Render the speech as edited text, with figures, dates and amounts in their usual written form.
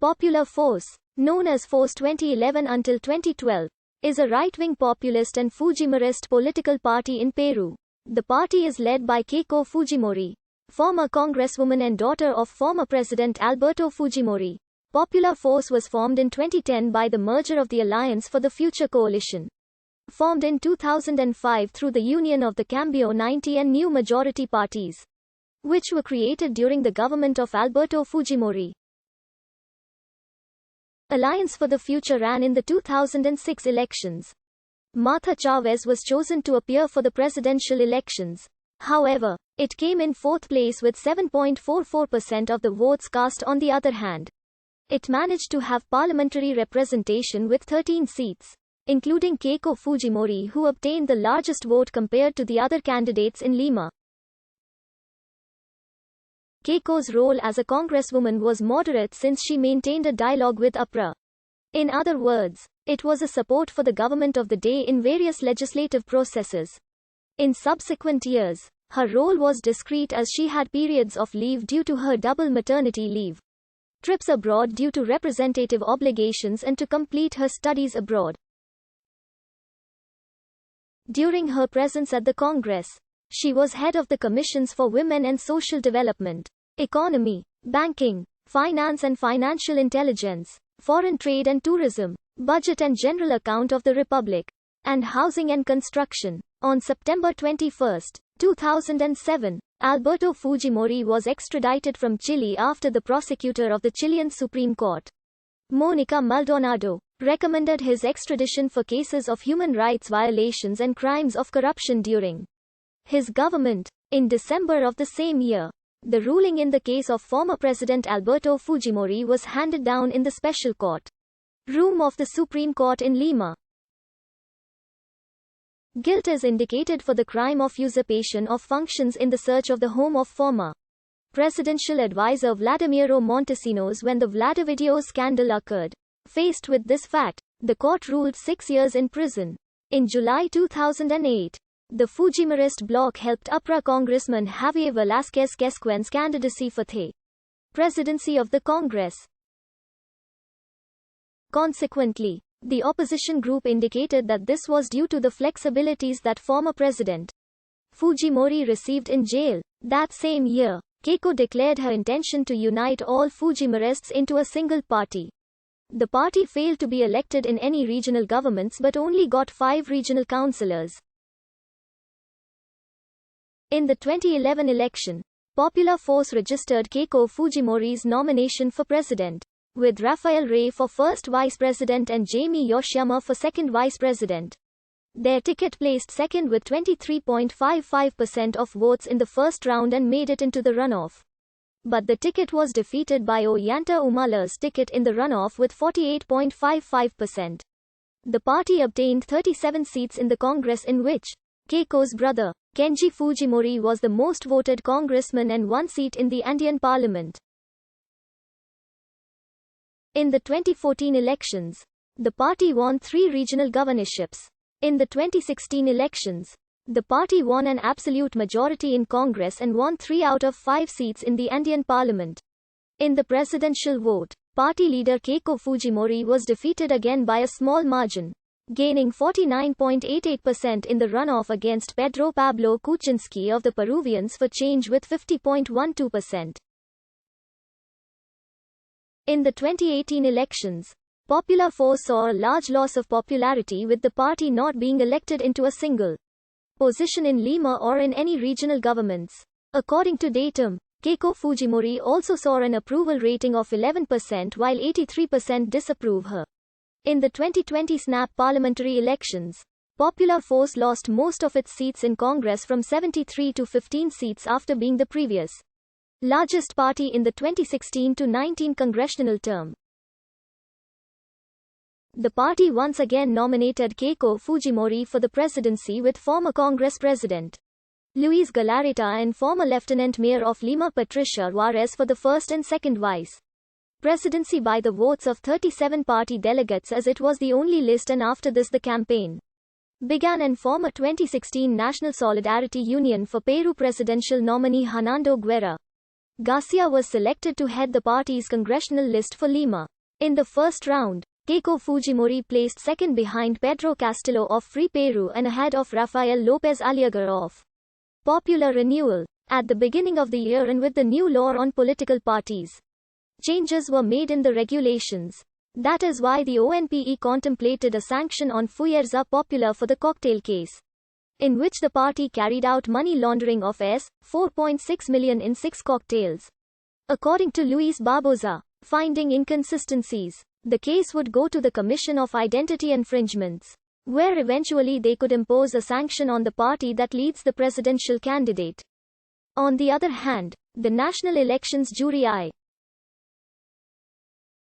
Popular Force, known as Force 2011 until 2012, is a right-wing populist and Fujimorist political party in Peru. The party is led by Keiko Fujimori, former congresswoman and daughter of former President Alberto Fujimori. Popular Force was formed in 2010 by the merger of the Alliance for the Future coalition, formed in 2005 through the union of the Cambio 90 and New Majority parties, which were created during the government of Alberto Fujimori. Alliance for the Future ran in the 2006 elections. Martha Chavez was chosen to appear for the presidential elections. However, it came in fourth place with 7.44% of the votes cast. On the other hand, it managed to have parliamentary representation with 13 seats, including Keiko Fujimori, who obtained the largest vote compared to the other candidates in Lima. Keiko's role as a congresswoman was moderate since she maintained a dialogue with UPRA. In other words, it was a support for the government of the day in various legislative processes. In subsequent years, her role was discreet as she had periods of leave due to her double maternity leave, trips abroad due to representative obligations, and to complete her studies abroad. During her presence at the Congress, she was head of the Commissions for Women and Social Development, Economy, Banking, Finance and Financial Intelligence, Foreign Trade and Tourism, Budget and General Account of the Republic, and Housing and Construction. On September 21, 2007, Alberto Fujimori was extradited from Chile after the prosecutor of the Chilean Supreme Court, Mónica Maldonado, recommended his extradition for cases of human rights violations and crimes of corruption during his government. In December of the same year, the ruling in the case of former President Alberto Fujimori was handed down in the Special Court room of the Supreme Court in Lima. Guilt is indicated for the crime of usurpation of functions in the search of the home of former presidential advisor Vladimiro Montesinos when the Vladivideo scandal occurred. Faced with this fact, the court ruled 6 years in prison. In July 2008, the Fujimorist bloc helped UPRA Congressman Javier Velázquez Quesquen's candidacy for the presidency of the Congress. Consequently, the opposition group indicated that this was due to the flexibilities that former President Fujimori received in jail. That same year, Keiko declared her intention to unite all Fujimorists into a single party. The party failed to be elected in any regional governments but only got 5 regional councillors. In the 2011 election, Popular Force registered Keiko Fujimori's nomination for president, with Rafael Rey for first vice president and Jamie Yoshiyama for second vice president. Their ticket placed second with 23.55% of votes in the first round and made it into the runoff. But the ticket was defeated by Ollanta Humala's ticket in the runoff with 48.55%. The party obtained 37 seats in the Congress, in which Keiko's brother, Kenji Fujimori, was the most voted congressman, and 1 seat in the Andean Parliament. In the 2014 elections, the party won 3 regional governorships. In the 2016 elections, the party won an absolute majority in Congress and won 3 out of 5 seats in the Andean Parliament. In the presidential vote, party leader Keiko Fujimori was defeated again by a small margin, gaining 49.88% in the runoff against Pedro Pablo Kuczynski of the Peruvians for Change with 50.12%. In the 2018 elections, Popular Force saw a large loss of popularity, with the party not being elected into a single position in Lima or in any regional governments. According to Datum, Keiko Fujimori also saw an approval rating of 11% while 83% disapprove her. In the 2020 snap parliamentary elections, Popular Force lost most of its seats in Congress from 73 to 15 seats after being the previous largest party in the 2016-19 congressional term. The party once again nominated Keiko Fujimori for the presidency with former Congress President Luis Galarreta and former Lieutenant Mayor of Lima Patricia Juarez for the first and second vice presidency by the votes of 37 party delegates, as it was the only list, and after this the campaign began, and former 2016 National Solidarity Union for Peru presidential nominee Hernando Guerra Garcia was selected to head the party's congressional list for Lima. In the first round, Keiko Fujimori placed second behind Pedro Castillo of Free Peru and ahead of Rafael López Aliaga of Popular Renewal. At the beginning of the year and with the new law on political parties, changes were made in the regulations. That is why the ONPE contemplated a sanction on Fuerza Popular for the cocktail case, in which the party carried out money laundering of $4.6 million in 6 cocktails. According to Luis Barbosa, finding inconsistencies, the case would go to the Commission of Identity Infringements, where eventually they could impose a sanction on the party that leads the presidential candidate. On the other hand, the National Elections Jury